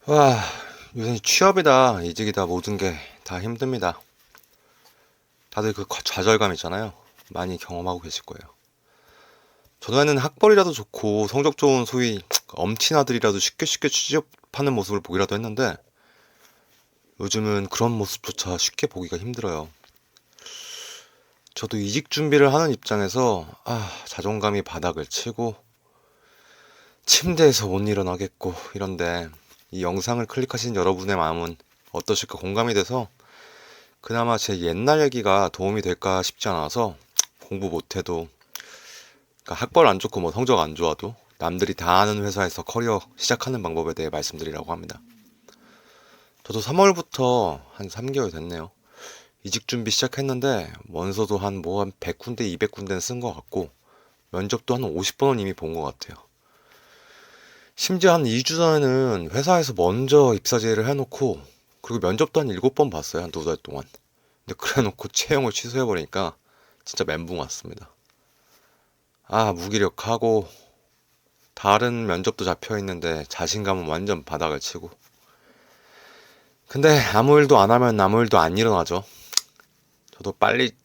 와, 요새 취업이다, 이직이다, 모든 게 다 힘듭니다. 다들 그 좌절감 있잖아요. 많이 경험하고 계실 거예요. 전에는 학벌이라도 좋고 성적 좋은 소위 엄친아들이라도 쉽게 쉽게 취업하는 모습을 보기라도 했는데 요즘은 그런 모습조차 쉽게 보기가 힘들어요. 저도 이직 준비를 하는 입장에서 자존감이 바닥을 치고 침대에서 못 일어나겠고 이런데 이 영상을 클릭하신 여러분의 마음은 어떠실까 공감이 돼서 그나마 제 옛날 얘기가 도움이 될까 싶지 않아서 공부 못해도 그러니까 학벌 안 좋고 뭐 성적 안 좋아도 남들이 다 아는 회사에서 커리어 시작하는 방법에 대해 말씀드리려고 합니다. 저도 3월부터 한 3개월 됐네요. 이직 준비 시작했는데 원서도 한 100군데 200군데는 쓴 것 같고 면접도 한 50번은 이미 본 것 같아요. 심지어 한 2주 전에는 회사에서 먼저 입사 제의를 해놓고 그리고 면접도 한 7번 봤어요. 한 2달 동안. 근데 그래놓고 채용을 취소해버리니까 진짜 멘붕 왔습니다. 무기력하고 다른 면접도 잡혀 있는데 자신감은 완전 바닥을 치고. 근데 아무 일도 안 하면 아무 일도 안 일어나죠. 저도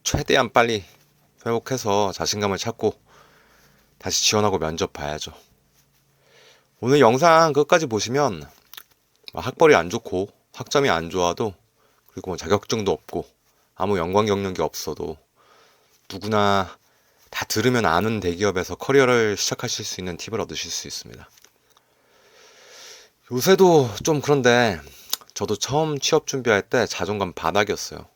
최대한 빨리 회복해서 자신감을 찾고 다시 지원하고 면접 봐야죠. 오늘 영상 끝까지 보시면 학벌이 안 좋고 학점이 안 좋아도 그리고 뭐 자격증도 없고 아무 연관 경력이 없어도 누구나 다 들으면 아는 대기업에서 커리어를 시작하실 수 있는 팁을 얻으실 수 있습니다. 요새도 좀 그런데 저도 처음 취업 준비할 때 자존감 바닥이었어요.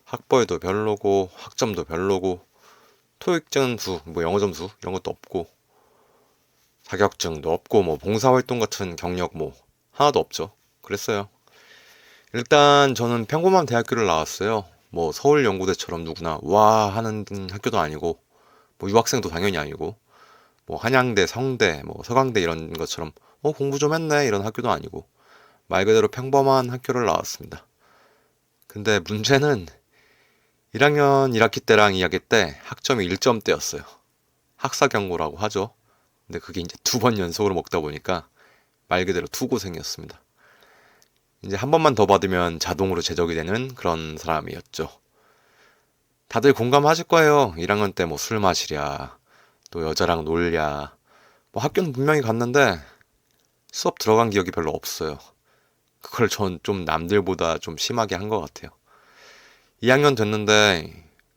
학벌도 별로고 학점도 별로고 토익 점수, 뭐 영어 점수 이런 것도 없고 자격증도 없고 뭐 봉사활동 같은 경력 뭐 하나도 없죠. 그랬어요. 일단 저는 평범한 대학교를 나왔어요. 뭐 서울연구대처럼 누구나 와 하는 학교도 아니고 뭐 유학생도 당연히 아니고 뭐 한양대, 성대, 뭐 서강대 이런 것처럼 공부 좀 했네 이런 학교도 아니고 말 그대로 평범한 학교를 나왔습니다. 근데 문제는 1학년 1학기 때랑 2학기 때 학점이 1점대였어요. 학사경고라고 하죠. 근데 그게 이제 2번 연속으로 먹다 보니까 말 그대로 투고생이었습니다. 이제 한 번만 더 받으면 자동으로 제적이 되는 그런 사람이었죠. 다들 공감하실 거예요. 1학년 때 뭐 술 마시랴, 또 여자랑 놀랴. 뭐 학교는 분명히 갔는데 수업 들어간 기억이 별로 없어요. 그걸 전 좀 남들보다 좀 심하게 한 것 같아요. 2학년 됐는데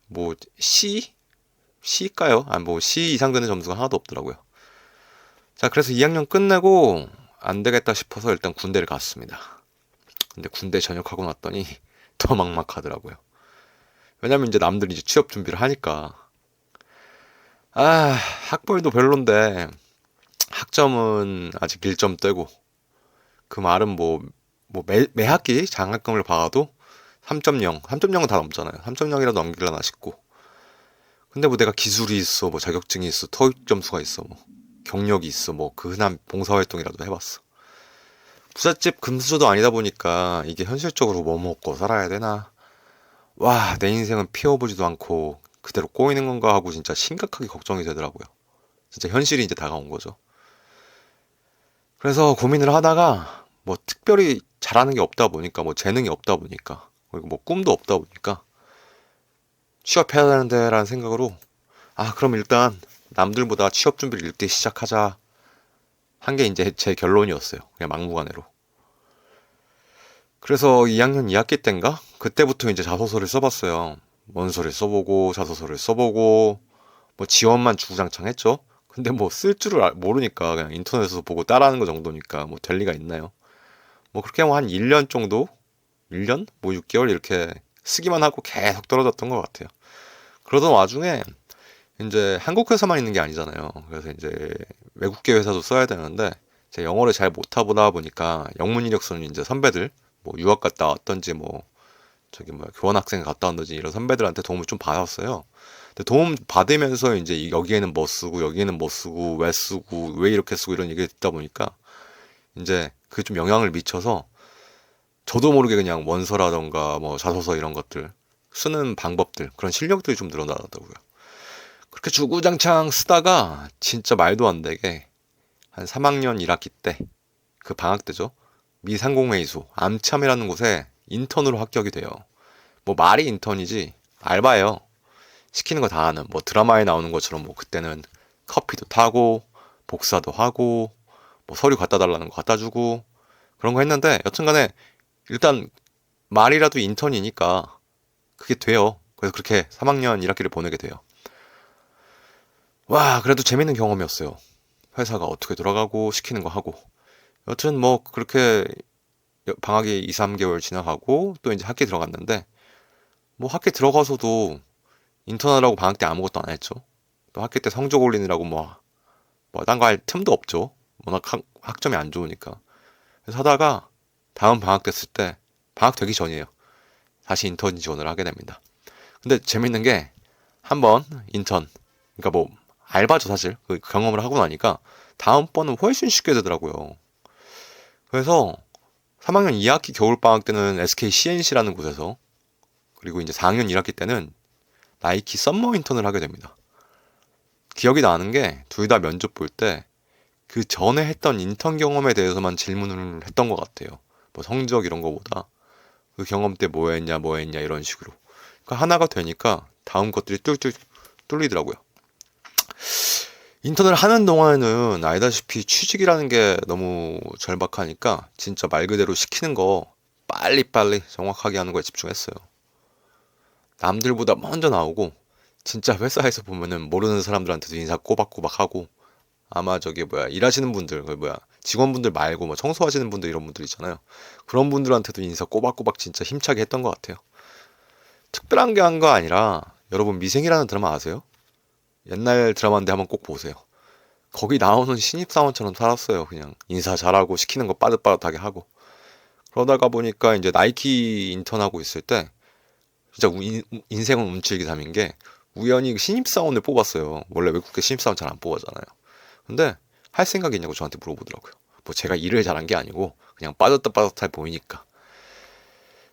뭐 C? C일까요? 뭐 C 이상 되는 점수가 하나도 없더라고요. 자, 그래서 2학년 끝내고 안 되겠다 싶어서 일단 군대를 갔습니다. 근데 군대 전역하고 났더니 더 막막하더라고요. 왜냐면 이제 남들이 이제 취업 준비를 하니까 학벌도 별론데 학점은 아직 1점대고 그 말은 매 학기 장학금을 받아도 3.0은 다 넘잖아요. 3.0이라도 넘기려나 싶고 근데 뭐 내가 기술이 있어 뭐 자격증이 있어 토익 점수가 있어 뭐 경력이 있어 뭐 그 흔한 봉사활동이라도 해봤어. 부잣집 금수저도 아니다 보니까 이게 현실적으로 뭐 먹고 살아야 되나 와 내 인생은 피워보지도 않고 그대로 꼬이는 건가 하고 진짜 심각하게 걱정이 되더라고요. 진짜 현실이 이제 다가온 거죠. 그래서 고민을 하다가 뭐 특별히 잘하는 게 없다 보니까 뭐 재능이 없다 보니까 그리고 뭐 꿈도 없다 보니까 취업해야 되는데라는 생각으로 그럼 일단 남들보다 취업 준비를 일찍 시작하자 한 게 이제 제 결론이었어요. 그냥 막무가내로. 그래서 2학년 2학기 때인가? 그때부터 이제 자소서를 써봤어요. 원서를 써보고 자소서를 써보고 뭐 지원만 주구장창 했죠. 근데 뭐 쓸 줄을 모르니까 그냥 인터넷에서 보고 따라하는 거 정도니까 뭐 될 리가 있나요? 뭐 그렇게 하면 한 1년 정도? 1년? 뭐 6개월 이렇게 쓰기만 하고 계속 떨어졌던 것 같아요. 그러던 와중에 이제 한국 회사만 있는 게 아니잖아요. 그래서 이제 외국계 회사도 써야 되는데 제가 영어를 잘 못하다 보니까 영문 이력서는 이제 선배들 뭐 유학 갔다 왔던지 뭐 저기 뭐 교환학생 갔다 왔던지 이런 선배들한테 도움을 좀 받았어요. 근데 도움 받으면서 이제 여기에는 뭐 쓰고 여기에는 뭐 쓰고 왜 쓰고 왜 이렇게 쓰고 이런 얘기를 듣다 보니까 이제 그게 좀 영향을 미쳐서 저도 모르게 그냥 원서라던가 뭐 자소서 이런 것들 쓰는 방법들 그런 실력들이 좀 늘어나더라고요. 그렇게 주구장창 쓰다가 진짜 말도 안 되게 한 3학년 1학기 때 그 방학 때죠. 미상공회의소 암참이라는 곳에 인턴으로 합격이 돼요. 뭐 말이 인턴이지 알바예요. 시키는 거 다 하는, 뭐 드라마에 나오는 것처럼 뭐 그때는 커피도 타고 복사도 하고 뭐 서류 갖다 달라는 거 갖다 주고 그런 거 했는데, 여튼간에 일단 말이라도 인턴이니까 그게 돼요. 그래서 그렇게 3학년 1학기를 보내게 돼요. 와, 그래도 재밌는 경험이었어요. 회사가 어떻게 돌아가고 시키는 거 하고. 여튼 뭐 그렇게 방학이 2, 3개월 지나가고 또 이제 학기 들어갔는데, 뭐 학기 들어가서도 인턴하라고 방학 때 아무것도 안 했죠. 또 학기 때 성적 올리느라고 뭐 딴 거 할 틈도 없죠. 워낙 학점이 안 좋으니까. 그래서 하다가 다음 방학 됐을 때, 방학 되기 전이에요. 다시 인턴 지원을 하게 됩니다. 근데 재밌는 게, 한번 인턴, 그러니까 뭐 알바죠 사실. 그 경험을 하고 나니까 다음번은 훨씬 쉽게 되더라고요. 그래서 3학년 2학기 겨울방학 때는 SK CNC라는 곳에서, 그리고 이제 4학년 1학기 때는 나이키 썸머 인턴을 하게 됩니다. 기억이 나는 게 둘 다 면접 볼 때 그 전에 했던 인턴 경험에 대해서만 질문을 했던 것 같아요. 뭐 성적 이런 거보다 그 경험 때 뭐 했냐 이런 식으로. 그러니까 하나가 되니까 다음 것들이 뚫뚫 뚫리더라고요. 인턴을 하는 동안에는 알다시피 취직이라는 게 너무 절박하니까 진짜 말 그대로 시키는 거 빨리빨리 정확하게 하는 거에 집중했어요. 남들보다 먼저 나오고, 진짜 회사에서 보면은 모르는 사람들한테도 인사 꼬박꼬박 하고, 아마 저기 뭐야 일하시는 분들, 그 뭐야 직원분들 말고 뭐 청소하시는 분들 이런 분들 있잖아요. 그런 분들한테도 인사 꼬박꼬박 진짜 힘차게 했던 것 같아요. 특별한 게 한 거 아니라, 여러분 미생이라는 드라마 아세요? 옛날 드라마인데 한번 꼭 보세요. 거기 나오는 신입사원처럼 살았어요. 그냥 인사 잘하고 시키는 거 빠듯빠듯하게 하고. 그러다가 보니까 이제 나이키 인턴하고 있을 때 진짜 인생은 운칠기삼인 게, 우연히 신입사원을 뽑았어요. 원래 외국계 신입사원 잘 안 뽑아잖아요. 근데 할 생각이 있냐고 저한테 물어보더라고요. 뭐 제가 일을 잘한 게 아니고 그냥 빠듯빠듯해 보이니까.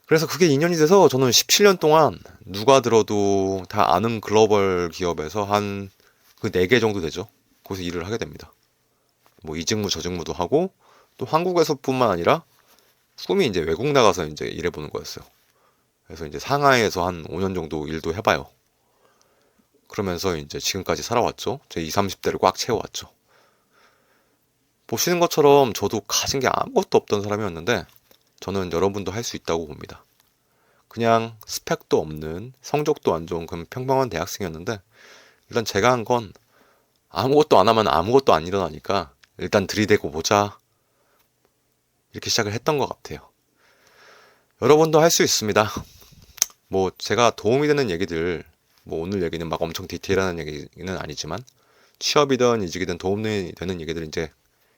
그래서 그게 인연이 돼서 저는 17년 동안 누가 들어도 다 아는 글로벌 기업에서 한 그 4개 정도 되죠. 거기서 일을 하게 됩니다. 뭐 이 직무 저 직무도 하고, 또 한국에서뿐만 아니라 꿈이 이제 외국 나가서 이제 일해보는 거였어요. 그래서 이제 상하이에서 한 5년 정도 일도 해봐요. 그러면서 이제 지금까지 살아왔죠. 제 20, 30대를 꽉 채워왔죠. 보시는 것처럼 저도 가진 게 아무것도 없던 사람이었는데, 저는 여러분도 할 수 있다고 봅니다. 그냥 스펙도 없는, 성적도 안 좋은 그런 평범한 대학생이었는데, 일단 제가 한 건 아무것도 안 하면 아무것도 안 일어나니까 일단 들이대고 보자, 이렇게 시작을 했던 것 같아요. 여러분도 할 수 있습니다. 뭐 제가 도움이 되는 얘기들, 뭐 오늘 얘기는 막 엄청 디테일한 얘기는 아니지만 취업이든 이직이든 도움이 되는 얘기들 이제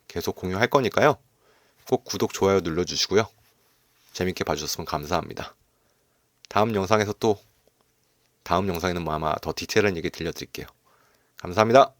계속 공유할 거니까요. 꼭 구독, 좋아요 눌러주시고요. 재밌게 봐주셨으면 감사합니다. 다음 영상에서 또, 다음 영상에는 뭐 아마 더 디테일한 얘기 들려드릴게요. 감사합니다.